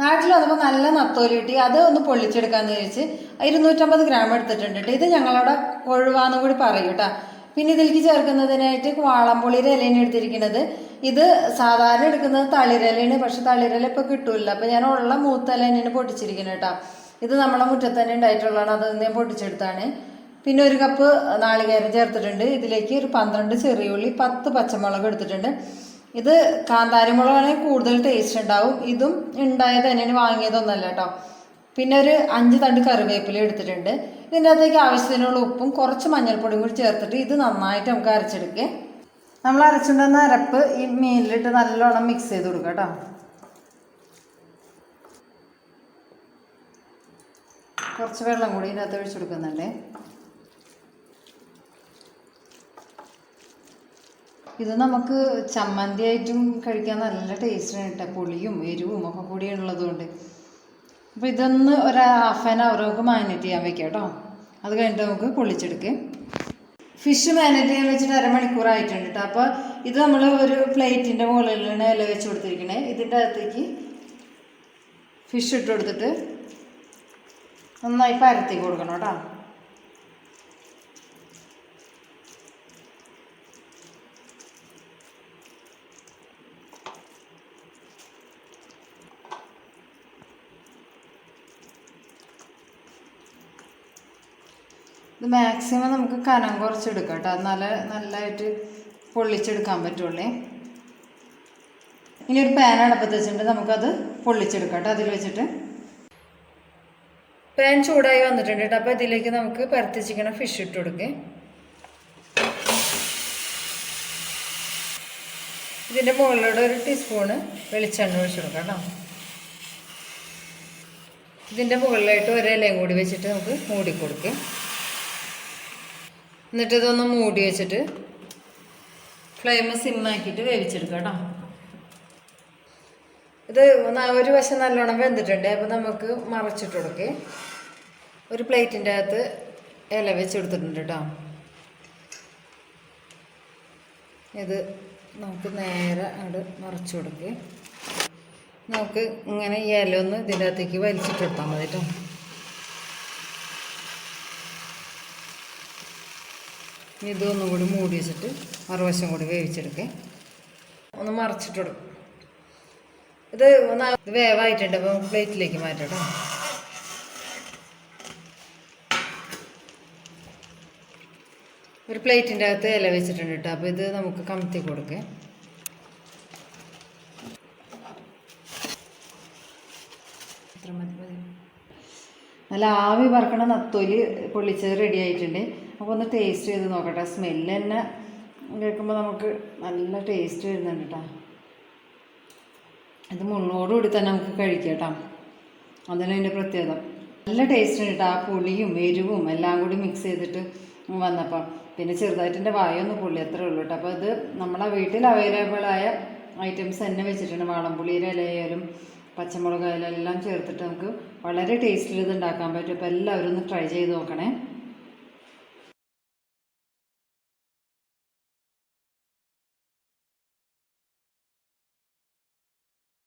നാട്ടിൽ വന്നപ്പോൾ നല്ല നത്തോലി കിട്ടി. അത് ഒന്ന് പൊള്ളിച്ചെടുക്കാമെന്ന് വിചാരിച്ച് 250 ഗ്രാം എടുത്തിട്ടുണ്ട് കേട്ടോ. ഇത് ഞങ്ങളവിടെ കൊഴുവാന്ന് കൂടി പറയും കേട്ടോ. പിന്നെ ഇതിലേക്ക് ചേർക്കുന്നതിനായിട്ട് വാളംപുളിയുടെ ഇലയാണ് എടുത്തിരിക്കുന്നത്. ഇത് സാധാരണ എടുക്കുന്നത് തളിരിലയാണ്, പക്ഷെ തളിരില ഇപ്പോൾ കിട്ടൂല. അപ്പോൾ ഞാൻ ഉള്ള മൂത്തല തന്നെയാണ് പൊട്ടിച്ചിരിക്കുന്നത് കേട്ടോ. ഇത് നമ്മളെ മുറ്റത്ത് തന്നെ ഉണ്ടായിട്ടുള്ളതാണ്, അത് ഞാൻ പൊട്ടിച്ചെടുത്താണ്. പിന്നെ 1 കപ്പ് നാളികേരം ചേർത്തിട്ടുണ്ട്. ഇതിലേക്ക് ഒരു 12 ചെറിയുള്ളി, 10 പച്ചമുളക് എടുത്തിട്ടുണ്ട്. ഇത് കാന്താരി മുളകാണെങ്കിൽ കൂടുതൽ ടേസ്റ്റ് ഉണ്ടാവും. ഇതും ഉണ്ടായത് തന്നെയാണ്, വാങ്ങിയതൊന്നല്ല കേട്ടോ. പിന്നെ ഒരു 5 തണ്ട് കറിവേപ്പില എടുത്തിട്ടുണ്ട്. ഇതിൻ്റെ അകത്തേക്ക് ആവശ്യത്തിനുള്ള ഉപ്പും കുറച്ച് മഞ്ഞൾപ്പൊടിയും കൂടി ചേർത്തിട്ട് ഇത് നന്നായിട്ട് നമുക്ക് അരച്ചെടുക്കുക. നമ്മൾ അരച്ചുകൊണ്ടുവന്ന അരപ്പ് ഈ മീനിലിട്ട് നല്ലോണം മിക്സ് ചെയ്ത് കൊടുക്കുക കേട്ടോ. കുറച്ച് വെള്ളം കൂടി ഇതിനകത്ത് ഒഴിച്ചു കൊടുക്കുന്നുണ്ട്. ഇത് നമുക്ക് ചമ്മന്തിയായിട്ടും കഴിക്കാൻ നല്ല ടേസ്റ്റാണ് കേട്ടോ. പുളിയും എരിവും ഒക്കെ കൂടി ഉള്ളതുകൊണ്ട്. അപ്പോൾ ഇതൊന്ന് ഒരു ½ ആൻ അവർ നമുക്ക് മാരിനേറ്റ് ചെയ്യാൻ വെക്കാം കേട്ടോ. അത് കഴിഞ്ഞിട്ട് നമുക്ക് പൊള്ളിച്ചെടുക്കുക. ഫിഷ് മാരിനേറ്റ് ചെയ്യാൻ വെച്ചിട്ട് 1/2 മണിക്കൂറായിട്ടുണ്ട് കേട്ടോ. അപ്പോൾ ഇത് നമ്മൾ ഒരു പ്ലേറ്റിൻ്റെ മുകളിലാണ് ഇല വെച്ച് കൊടുത്തിരിക്കണേ. ഇതിൻ്റെ അകത്തേക്ക് ഫിഷ് ഇട്ട് കൊടുത്തിട്ട് നന്നായി പരത്തി കൊടുക്കണം കേട്ടോ. ഇത് മാക്സിമം നമുക്ക് കനം കുറച്ചെടുക്കാം കേട്ടോ. എന്നാലേ നല്ലതായിട്ട് പൊള്ളിച്ചെടുക്കാൻ പറ്റുള്ളേ. ഇനി ഒരു പാൻ അടുപ്പത്ത് വെച്ചിട്ട് നമുക്കത് പൊള്ളിച്ചെടുക്കാം കേട്ടോ. അതിൽ വെച്ചിട്ട് പാൻ ചൂടായി വന്നിട്ടുണ്ട് കേട്ടോ. അപ്പോൾ ഇതിലേക്ക് നമുക്ക് പരത്തിച്ചിരിക്കണ ഫിഷ് ഇട്ട് കൊടുക്കുക. ഇതിൻ്റെ മുകളിലൂടെ 1 ടീസ്പൂണ് വെളിച്ചെണ്ണ ഒഴിച്ചു കൊടുക്കാം കേട്ടോ. ഇതിൻ്റെ മുകളിലായിട്ട് 1 ഇലയും കൂടി വെച്ചിട്ട് നമുക്ക് മൂടിക്കൊടുക്കുക. എന്നിട്ട് ഇതൊന്ന് മൂടി വെച്ചിട്ട് ഫ്ലെയിം സിമ്മാക്കിയിട്ട് വേവിച്ചെടുക്കുക കേട്ടോ. ഇത് ഒരു വശം നല്ലോണം വെന്തിട്ടുണ്ട്. അപ്പോൾ നമുക്ക് മറച്ചിട്ട് കൊടുക്കുക. ഒരു പ്ലേറ്റിൻ്റെ അകത്ത് ഇല വെച്ച് കൊടുത്തിട്ടുണ്ട് കേട്ടോ. ഇത് നമുക്ക് നേരെ അങ്ങോട്ട് മറച്ചു കൊടുക്കുക. നമുക്ക് ഇങ്ങനെ ഈ ഇല ഒന്ന് ഇതിൻ്റെ അകത്തേക്ക് വലിച്ചിട്ട് കൊടുത്താൽ മതി കേട്ടോ. ഇതൊന്നും കൂടി മൂടി വെച്ചിട്ട് മറുവശം കൂടി വേവിച്ചെടുക്കുക. ഒന്ന് മറച്ചിട്ട് കൊടുക്കും. ഇത് വേവായിട്ടുണ്ട്. അപ്പോൾ പ്ലേറ്റിലേക്ക് മാറ്റാം കേട്ടോ. ഒരു പ്ലേറ്റിൻ്റെ അകത്ത് ഇല വെച്ചിട്ടുണ്ട് കേട്ടോ. അപ്പോൾ ഇത് നമുക്ക് കമത്തി കൊടുക്കുക. നല്ല ആവി പറക്കണ നത്തോലി പൊള്ളിച്ചത് റെഡി ആയിട്ടുണ്ട്. അപ്പോൾ ഒന്ന് ടേസ്റ്റ് ചെയ്ത് നോക്കട്ടെ. സ്മെല്ല് തന്നെ കേൾക്കുമ്പോൾ നമുക്ക് നല്ല ടേസ്റ്റ് വരുന്നുണ്ട് കേട്ടോ. ഇത് മുള്ളോടുകൂടി തന്നെ നമുക്ക് കഴിക്കാം കേട്ടോ. അതിന് അതിൻ്റെ പ്രത്യേകത നല്ല ടേസ്റ്റ് ഉണ്ട് കേട്ടോ. ആ പുളിയും എരിവും എല്ലാം കൂടി മിക്സ് ചെയ്തിട്ട് വന്നപ്പോൾ പിന്നെ ചെറുതായിട്ടിൻ്റെ വായൊന്ന് പുള്ളി അത്രേ ഉള്ളൂ കേട്ടോ. അപ്പോൾ ഇത് നമ്മളെ വീട്ടിൽ അവൈലബിളായ ഐറ്റംസ് തന്നെ വെച്ചിട്ടുണ്ട്. വാളംപുളിയുടെ ഇലയായാലും പച്ചമുളകായാലും എല്ലാം ചേർത്തിട്ട് നമുക്ക് വളരെ ടേസ്റ്റിൽ ഇത് ഉണ്ടാക്കാൻ പറ്റും. അപ്പോൾ എല്ലാവരും ഒന്ന് ട്രൈ ചെയ്ത് നോക്കണേ.